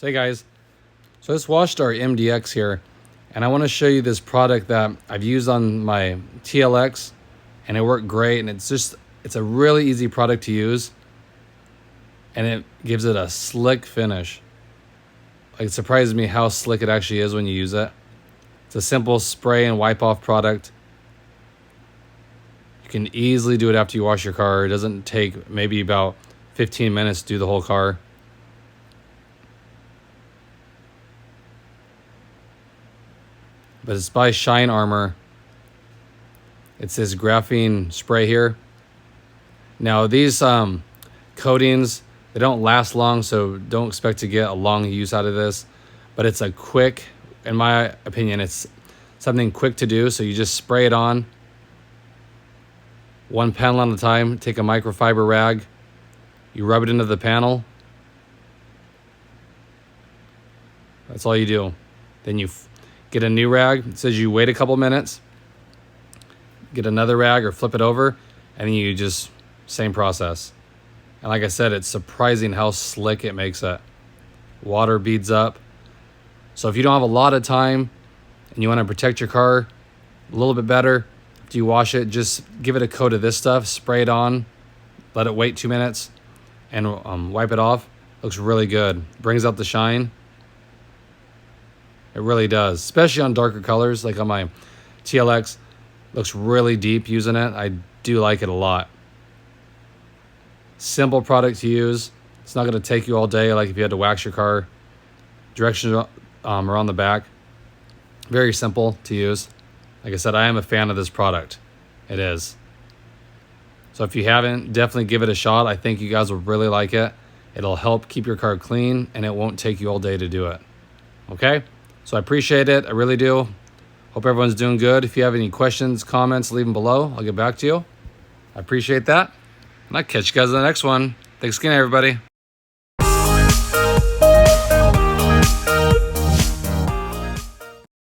So hey guys, so I just washed our MDX here, and I want to show you this product that I've used on my TLX, and it worked great. And it's a really easy product to use, and it gives it a slick finish. Like, it surprises me how slick it actually is when you use it. It's a simple spray and wipe off product. You can easily do it after you wash your car. It doesn't take maybe about 15 minutes to do the whole car. But it's by Shine Armor. It's this graphene spray here. Now these coatings, they don't last long, so don't expect to get a long use out of this. But it's a quick, in my opinion, it's something quick to do. So you just spray it on, one panel at a time. Take a microfiber rag, you rub it into the panel. That's all you do. Then you get a new rag. It says you wait a couple minutes, get another rag or flip it over, and then you just, same process. And like I said, it's surprising how slick it makes it. Water beads up. So if you don't have a lot of time and you want to protect your car a little bit better after you wash it, just give it a coat of this stuff, spray it on, let it wait 2 minutes, and wipe it off. Looks really good. Brings out the shine. It really does, especially on darker colors, like on my TLX. Looks really deep using it. I do like it a lot. Simple product to use. It's not going to take you all day, like if you had to wax your car. Directions are on the back. Very simple to use. Like I said, I am a fan of this product. It is. So if you haven't, definitely give it a shot. I think you guys will really like it. It'll help keep your car clean, and it won't take you all day to do it. Okay? So I appreciate it. I really do. Hope everyone's doing good. If you have any questions, comments, leave them below. I'll get back to you. I appreciate that. And I'll catch you guys in the next one. Thanks again, everybody.